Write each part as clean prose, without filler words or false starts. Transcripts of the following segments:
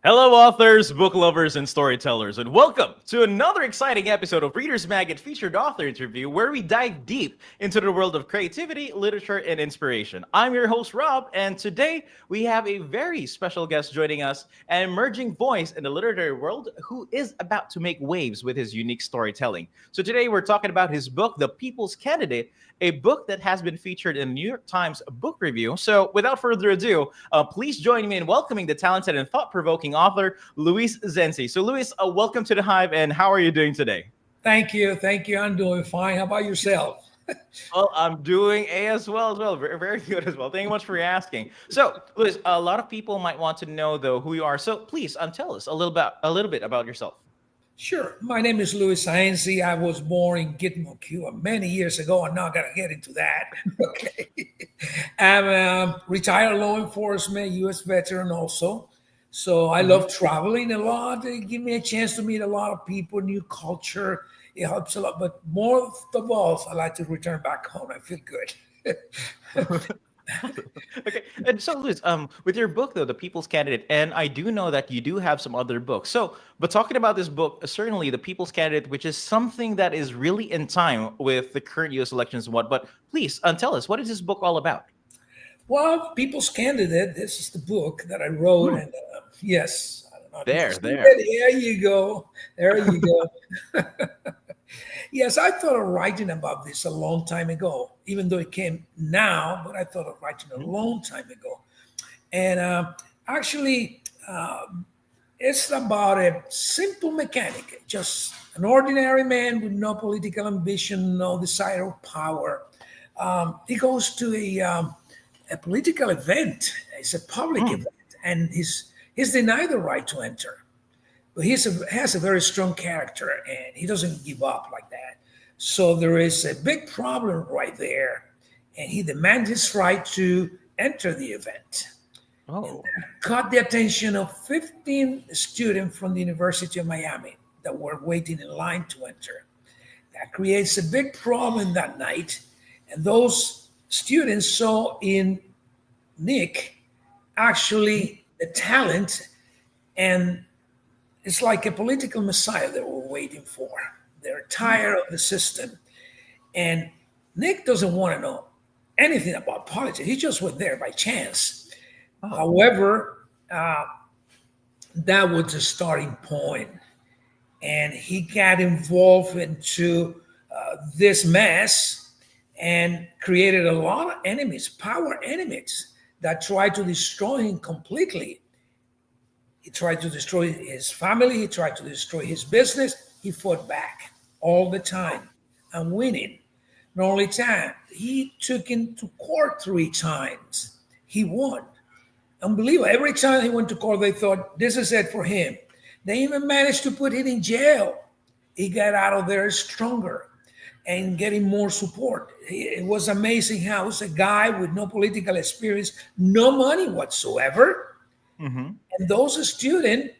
Hello, authors, book lovers, and storytellers, and welcome to another exciting episode of Reader's Magnet featured author interview, where we dive deep into the world of creativity, literature, and inspiration. I'm your host, Rob, and today we have a very special guest joining us, an emerging voice in the literary world who is about to make waves with his unique storytelling. So today we're talking about his book, The People's Candidate, a book that has been featured in the New York Times Book Review. So without further ado, please join me in welcoming the talented and thought-provoking author, Luis Zaensi. So Luis, welcome to the Hive, and how are you doing today? Thank you. Thank you. I'm doing fine. How about yourself? Well, I'm doing A as well. Very, very good as well. Thank you much for asking. So, Luis, a lot of people might want to know though who you are. So, please, tell us a little bit about yourself. Sure. My name is Louis Zaensi. I was born in Gitmo, Cuba many years ago. I'm not going to get into that. Okay. I'm a retired law enforcement, U.S. veteran also. So I Mhm. love traveling a lot. It give me a chance to meet a lot of people, new culture. It helps a lot. But more of all, I like to return back home. I feel good. Awesome. Okay, and so Luis, with your book though, The People's Candidate, and I do know that you do have some other books. So, but talking about this book, certainly The People's Candidate, which is something that is really in time with the current U.S. elections and what. But please, tell us, what is this book all about? Well, People's Candidate, this is the book that I wrote. Hmm, And yes, I don't know if you can there, see there. it. There you go. There you go. Yes, I thought of writing about this a long time ago, even though it came now, but I thought of writing a Mhm. long time ago. And actually, it's about a simple mechanic, just an ordinary man with no political ambition, no desire of power. He goes to a political event. It's a public Mm. event, and he's denied the right to enter. But has a very strong character, and he doesn't give up like that. So there is a big problem right there, and he demands his right to enter the event. And Oh. that caught the attention of 15 students from the University of Miami that were waiting in line to enter. That creates a big problem that night, and those students saw in Nick actually the talent, and it's like a political messiah they were waiting for. They're Mm. tired of the system. And Nick doesn't want to know anything about politics. He just went there by chance. Oh. However, that was the starting point. And he got involved into this mess and created a lot of enemies, power enemies, that tried to destroy him completely. He tried to destroy his family. He tried to destroy his business. He fought back all the Oh. time and winning. Not only that, he took him to court 3 times. He won. Unbelievable. Every time he went to court, they thought this is it for him. They even managed to put him in jail. He got out of there stronger and getting more support. It was amazing how it's a guy with no political experience, no money whatsoever. Mm-hmm. And those students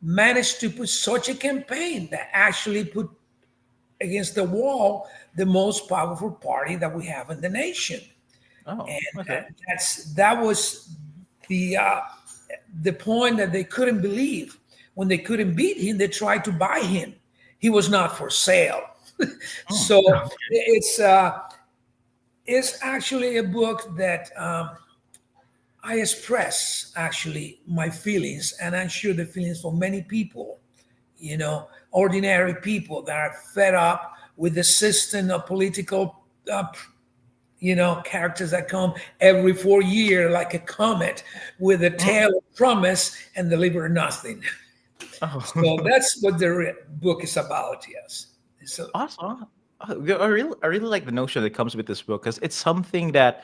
managed to put such a campaign that actually put against the wall the most powerful party that we have in the nation. Oh. And Okay. that was the point that they couldn't believe. When they couldn't beat him, they tried to buy him. He was not for sale. Mm. So it's actually a book that I express actually my feelings, and I'm sure the feelings for many people, ordinary people that are fed up with the system of political, characters that come every 4 years like a comet with a Mm. tail of promise and deliver nothing. So Oh. that's what the book is about. Yes. So Awesome. Yeah, I really like the notion that comes with this book because it's something that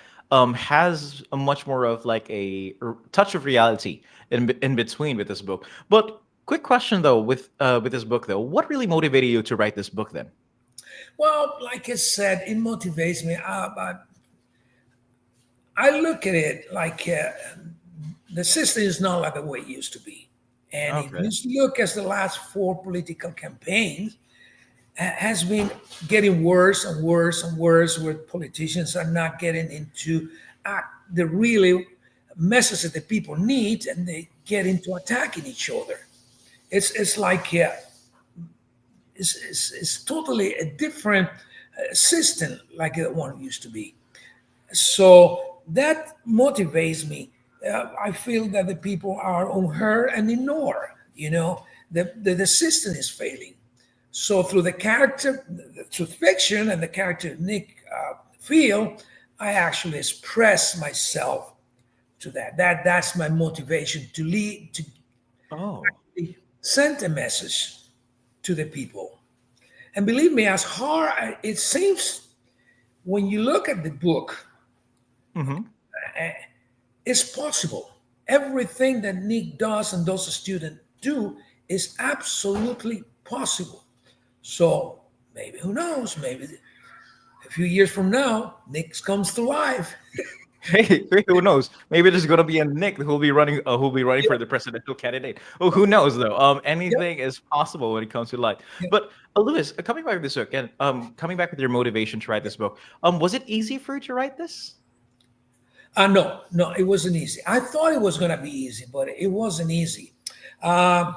has a much more of like a touch of reality in between with this book. But quick question though, with this book though, what really motivated you to write this book then? well, like I said, it motivates me. I look at it like the system is not like the way it used to be. And if Okay. you look at the last 4 political campaigns, has been getting worse and worse and worse, where politicians are not getting into the really messages that people need, and they get into attacking each other. It's like it's totally a different system like the one used to be. So that motivates me. I feel that the people are unheard and ignored. The system is failing. So through the character, through fiction and the character Nick feel, I actually express myself to that. That's my motivation to lead, to Oh. send a message to the people. And believe me, as hard it seems when you look at the book, Mm-hmm. it's possible. Everything that Nick does and those students do is absolutely possible. So maybe, who knows, maybe a few years from now, Nick comes to life. Hey, who knows? Maybe there's gonna be a Nick who'll be running for the presidential candidate. Oh, who knows though? Yep, Anything is possible when it comes to life. yep. But Lewis, coming back to this book and coming back with your motivation to write this book, was it easy for you to write this? No, no, it wasn't easy. I thought it was going to be easy, but it wasn't easy. Uh,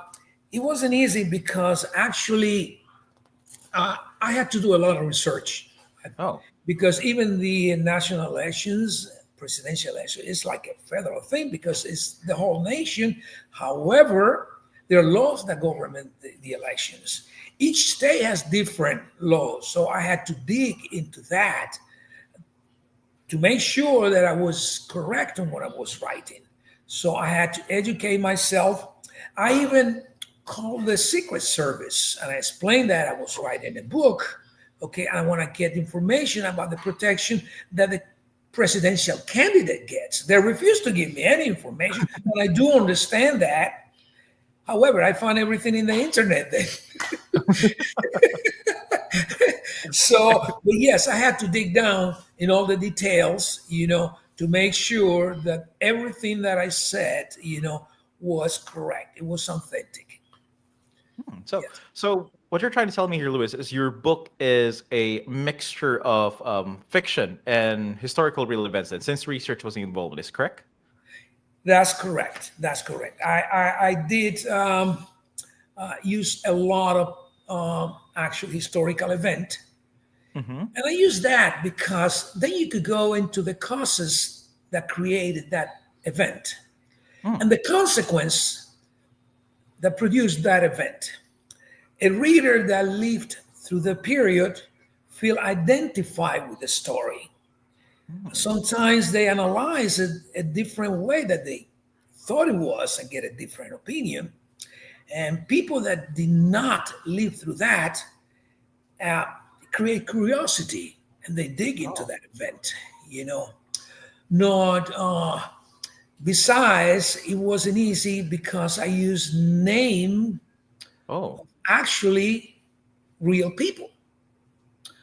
it wasn't easy because actually I had to do a lot of research Oh, because even the national elections, presidential election, is like a federal thing because it's the whole nation. However, there are laws that govern the elections. Each state has different laws, so I had to dig into that to make sure that I was correct on what I was writing. So I had to educate myself. I even called the Secret Service and I explained that I was writing a book. Okay, I want to get information about the protection that the presidential candidate gets. They refuse to give me any information, and I do understand that. However, I found everything in the internet. So, but yes, I had to dig down in all the details, to make sure that everything that I said, was correct. It was authentic. so Yes, so what you're trying to tell me here, Lewis, is your book is a mixture of fiction and historical real events. And since research was involved, is correct? that's correct. That's correct. I did use a lot of actual historical event. Mm-hmm. And I use that because then you could go into the causes that created that event Mm. and the consequence that produced that event. A reader that lived through the period feel identified with the story. Sometimes they analyze it a different way that they thought it was and get a different opinion. And people that did not live through that uh, create curiosity and they dig into Oh. that event, Not, besides, it wasn't easy because I used name Oh. actually real people.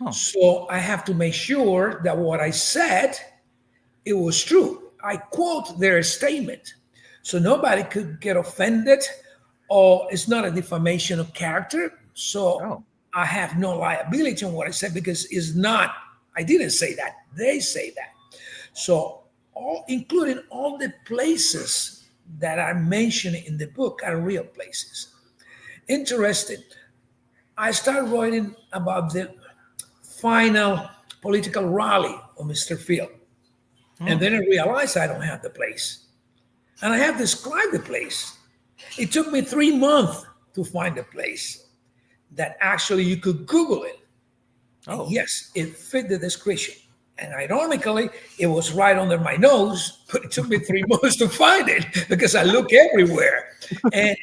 Huh. So I have to make sure that what I said, it was true. I quote their statement. So nobody could get offended or it's not a defamation of character. So Oh. I have no liability on what I said because it's not, I didn't say that. They say that. So including all the places that are mentioned in the book are real places. Interesting. I started writing about the final political rally of Mr. Field. And Hmm. then I realized I don't have the place. And I have described the place. It took me 3 months to find a place that actually you could Google it. And Oh. yes, it fit the description. And ironically, it was right under my nose, but it took me 3 months to find it because I look everywhere. And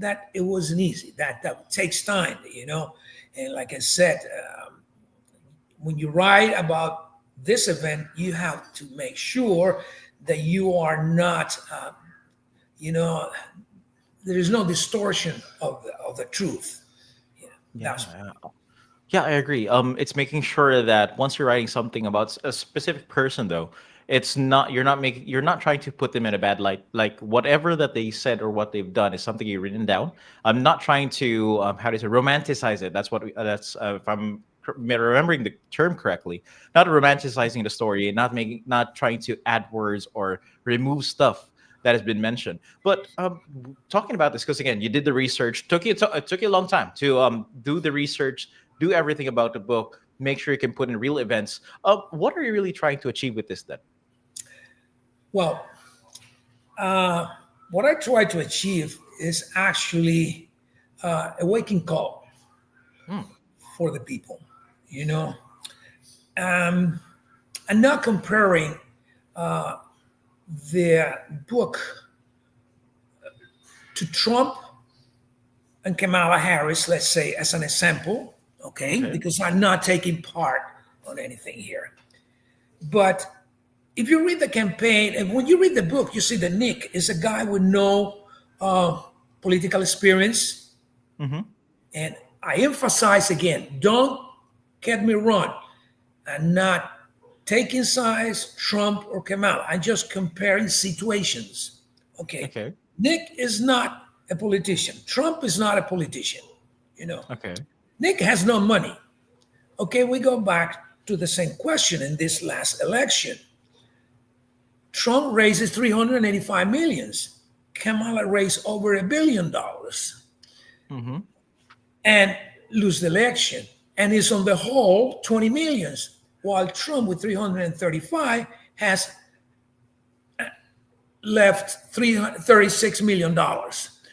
that it wasn't easy. That takes time. And like I said, when you write about this event, you have to make sure that you are not, you know, there is no distortion of the truth. That's Yeah. Yeah, I agree. It's making sure that once you're writing something about a specific person, though, it's not you're not trying to put them in a bad light. Like whatever that they said or what they've done is something you've written down. I'm not trying to how to say romanticize it. That's what that's if I'm remembering the term correctly, not romanticizing the story, not trying to add words or remove stuff that has been mentioned. But talking about this, because again, you did the research, it took you a long time to do the research, do everything about the book, make sure you can put in real events. What are you really trying to achieve with this then? Well, what I try to achieve is actually a waking call Hmm. for the people. You know, I'm not comparing the book to Trump and Kamala Harris, let's say, as an example, okay? Okay. Because I'm not taking part on anything here. But if you read the campaign, and when you read the book, you see that Nick is a guy with no political experience. Mm-hmm. And I emphasize again, don't get me wrong. I'm not taking sides, Trump or Kamala. I'm just comparing situations. Okay. Okay. Nick is not a politician. Trump is not a politician. You know, Okay. Nick has no money. Okay, we go back to the same question in this last election. Trump raises 385 millions. Kamala raised over $1 billion Mm-hmm. and lose the election. And is on the whole 20 millions, while Trump with 335 has left $36 million.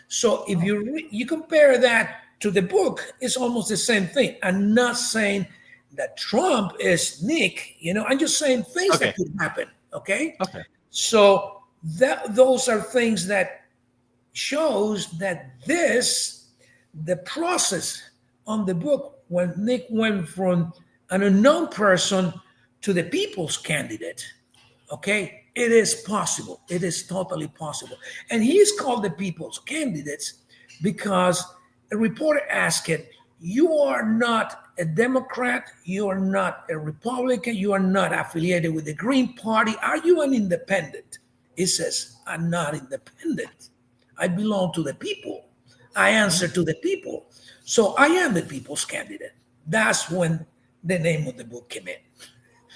So if you compare that to the book, it's almost the same thing. I'm not saying that Trump is Nick, you know, I'm just saying things Okay. that could happen. Okay. Okay. So those are things that shows that the process on the book when Nick went from an unknown person to the people's candidate, okay, it is possible. It is totally possible. And he is called the people's candidates because a reporter asked it, you are not a Democrat, you are not a Republican, you are not affiliated with the Green Party. Are you an independent? He says, I'm not independent. I belong to the people. I answer to the people. So I am the people's candidate. That's when the name of the book came in.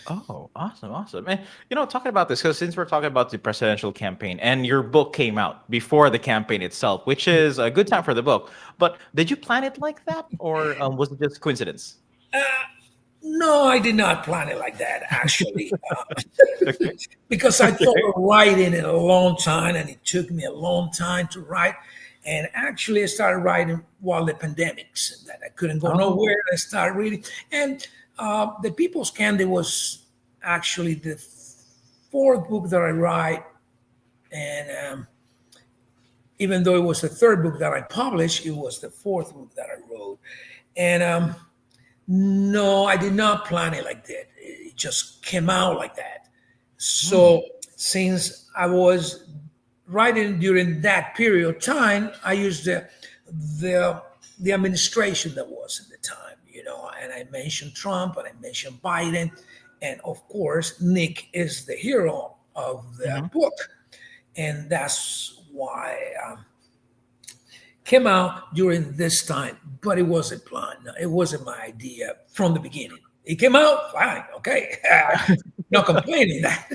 Oh, awesome, awesome. And talking about this, because since we're talking about the presidential campaign and your book came out before the campaign itself, which is a good time for the book, but did you plan it like that, or was it just coincidence? No, I did not plan it like that, actually, Okay. because I thought Okay. of writing it a long time, and it took me a long time to write. And actually, I started writing while the pandemics, that I couldn't go Oh. nowhere. I started reading, and the People's Candy was actually the fourth book that I write, and even though it was the third book that I published, it was the fourth book that I wrote. And no, I did not plan it like that. It just came out like that. Hmm. So since I was writing during that period of time, I used the administration that was at the time, you know, and I mentioned Trump and I mentioned Biden, and of course Nick is the hero of the Hmm. book, and that's why came out during this time. But it wasn't planned. No, it wasn't my idea from the beginning. It came out fine, okay, not complaining that.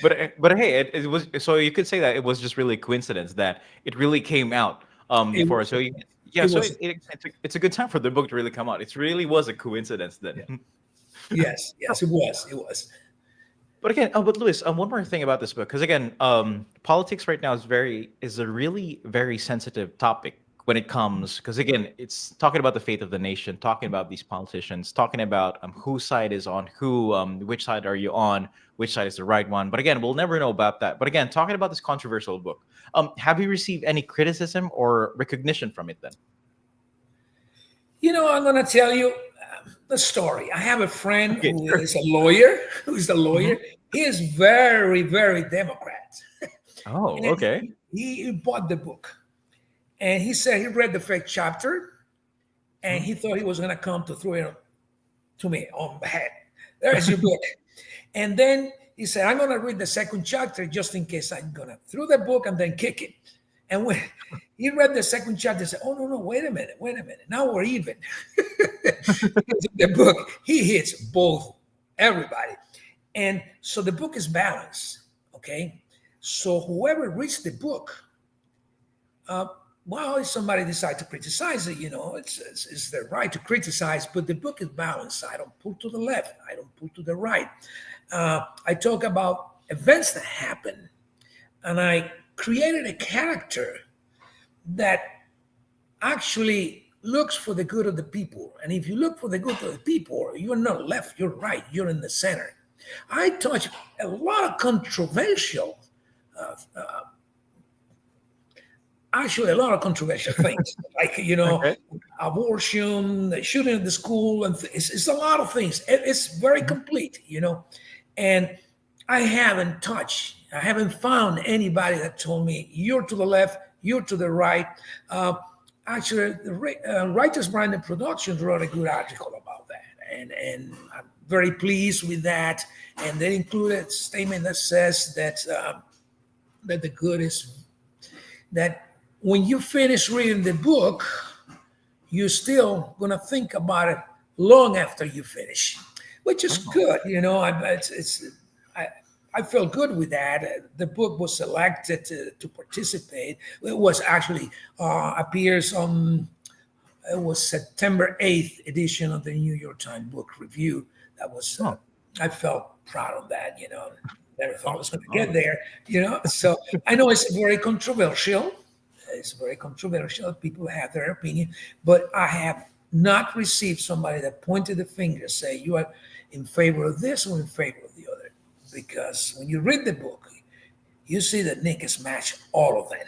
But hey, it was, so you could say that it was just really coincidence that it really came out It before. was. So yeah, It so was. it's a good time for the book to really come out. It really was a coincidence then. Yeah. Yes. Yes. It was. It was. But again, but Luis, one more thing about this book, because again, politics right now is a really very sensitive topic when it comes, because again, it's talking about the fate of the nation, talking about these politicians, talking about whose side is on who, which side are you on, which side is the right one. But again, we'll never know about that. But again, talking about this controversial book, have you received any criticism or recognition from it then? You know, I'm going to tell you the story. I have a friend Okay, who sure. is a lawyer. Who's a Hmm. lawyer? He is very, very Democrat, Oh, and okay. he bought the book, and he said he read the first chapter, and Mhm. he thought he was going to come to throw it to me on my head. There is your book. And then he said, I'm going to read the second chapter just in case I'm going to throw the book and then kick it. And when he read the second chapter, he said, "Oh no, wait a minute. Now we're even." Because in the book, he hits both everybody, and so the book is balanced. Okay, so whoever reads the book, well, if somebody decides to criticize it, it's their right to criticize. But the book is balanced. I don't pull to the left. I don't pull to the right. I talk about events that happen, and I created a character that actually looks for the good of the people. And if you look for the good of the people, you're not left, you're right, you're in the center. I touch a lot of controversial, actually a lot of controversial things, like, Okay. abortion, the shooting at the school, and it's a lot of things. It's very complete, and I haven't found anybody that told me you're to the left, you're to the right. Actually, the ReadersMagnet Productions wrote a good article about that, and I'm very pleased with that. And they included a statement that says that the good is that when you finish reading the book, you're still gonna think about it long after you finish, which is good. I feel good with that. The book was selected to participate. It was actually appears on, it was September 8th edition of the New York Times Book Review. That was, Oh. I felt proud of that, never thought I was going to get there, So I know it's very controversial. It's very controversial. People have their opinion, but I have not received somebody that pointed the finger, say you are in favor of this or in favor of the other. Because when you read the book, you see that Nick has matched all of that.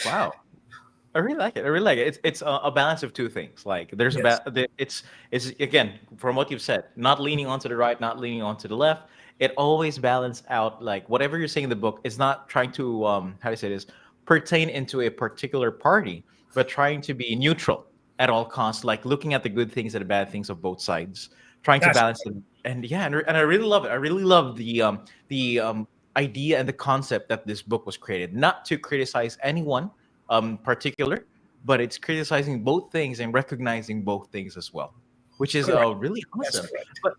Wow. I really like it. I really like it. It's a balance of two things. Like there's Yes. it's again from what you've said, not leaning onto the right, not leaning onto the left. It always balance out. Like whatever you're saying in the book is not trying to how do you say this, pertain into a particular party, but trying to be neutral at all costs. Like looking at the good things and the bad things of both sides, trying to That's balance them. And yeah, and I really love it. I really love the idea and the concept that this book was created, not to criticize anyone particular, but it's criticizing both things and recognizing both things as well, which is correct. really That's awesome. correct. But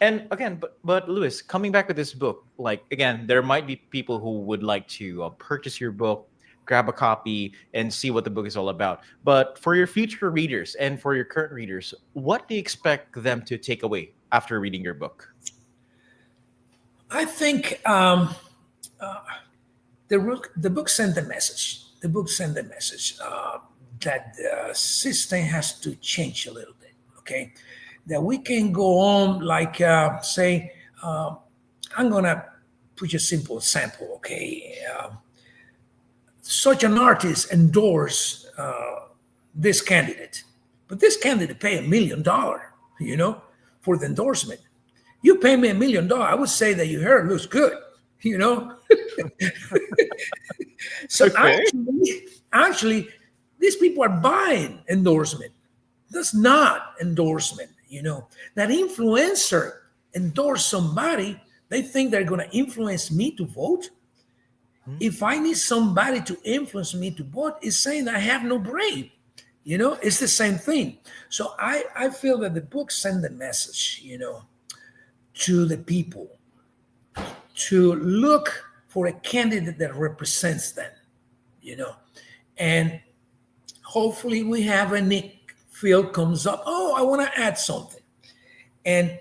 and again, but Lewis, coming back with this book, like again, there might be people who would like to purchase your book, grab a copy, and see what the book is all about. But for your future readers and for your current readers, what do you expect them to take away after reading your book? I think the book sent the message. The book sent the message that the system has to change a little bit. Okay, that we can go on like say, I'm gonna put you a simple example. Okay, such an artist endorsed this candidate, but this candidate pay $1 million, for the endorsement. You pay me $1 million, I would say that your hair looks good, So Okay. actually, these people are buying endorsement. That's not endorsement. That influencer endorse somebody. They think they're going to influence me to vote. If I need somebody to influence me to vote, it's saying I have no brain. It's the same thing. So I feel that the book send the message, to the people to look for a candidate that represents them, and hopefully we have a Nick Field comes up. Oh, I want to add something. And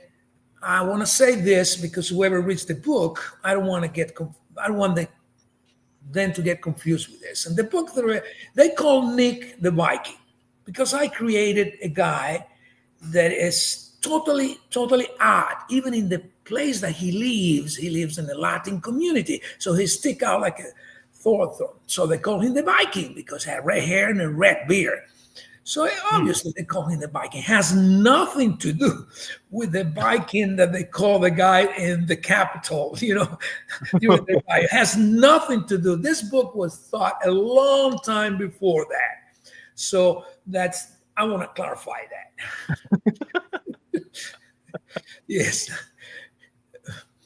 I want to say this because whoever reads the book, I don't want them to get confused with this. And the book, they call Nick the Viking because I created a guy that is totally odd. Even in the place that he lives in a Latin community. So he stick out like a Thor. So they call him the Viking because he had red hair and a red beard. So obviously they call him the Viking. It has nothing to do with the Viking that they call the guy in the Capitol, It has nothing to do. This book was thought a long time before that. So I want to clarify that. Yes.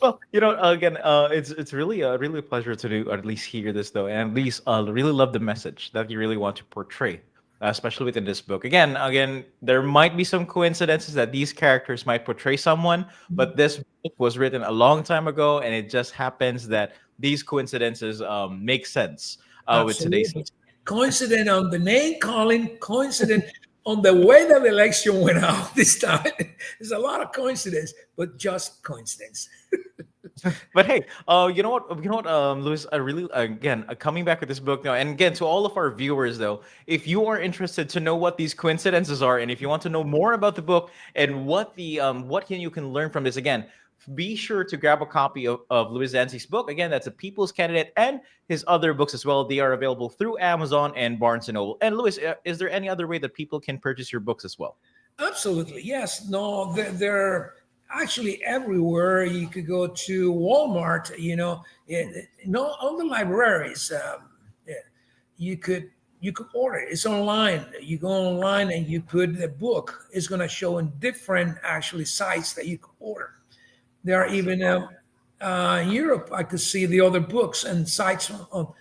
Well, again, it's really a pleasure to do, or at least hear this though, and at least really love the message that you really want to portray, especially within this book. Again, there might be some coincidences that these characters might portray someone, but this book was written a long time ago, and it just happens that these coincidences make sense with today's. Absolutely. Coincident on the name calling, coincident on the way that the election went out this time. There's a lot of coincidence, but just coincidence. But hey, Luis, I really again coming back with this book now, and again to all of our viewers though, if you are interested to know what these coincidences are, and if you want to know more about the book and what can you can learn from this, again, be sure to grab a copy of Luis Zaensi's book. Again, that's a People's Candidate, and his other books as well. They are available through Amazon and Barnes and Noble. And Luis, is there any other way that people can purchase your books as well? Absolutely. Yes. No, they're actually everywhere. You could go to Walmart, all the libraries. Yeah, you could order it. It's online. You go online and you put the book. It's going to show in different actually sites that you can order. There are even in Europe. I could see the other books and sites of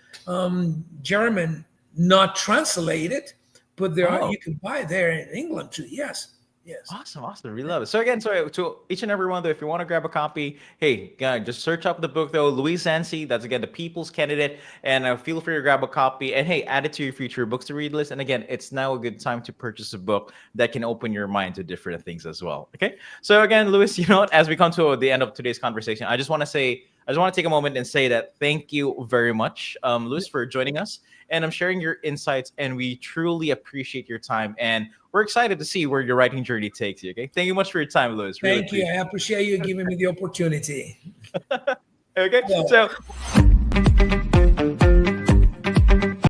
German, not translated, but there are Oh. you can buy there in England too. Yes, yes. Awesome, awesome. Really love it. So again, so to each and every one though, if you want to grab a copy, hey, just search up the book though, Luis Zaensi. That's again the People's Candidate, and feel free to grab a copy. And hey, add it to your future books to read list. And again, it's now a good time to purchase a book that can open your mind to different things as well. Okay. So again, Luis, you know what? As we come to the end of today's conversation, I just want to take a moment and say that thank you very much, Luis, for joining us, and I'm sharing your insights, and we truly appreciate your time, and we're excited to see where your writing journey takes you. Okay, thank you much for your time, Luis. Really Thank you. appreciate I appreciate you giving me the opportunity. it. Okay, So, so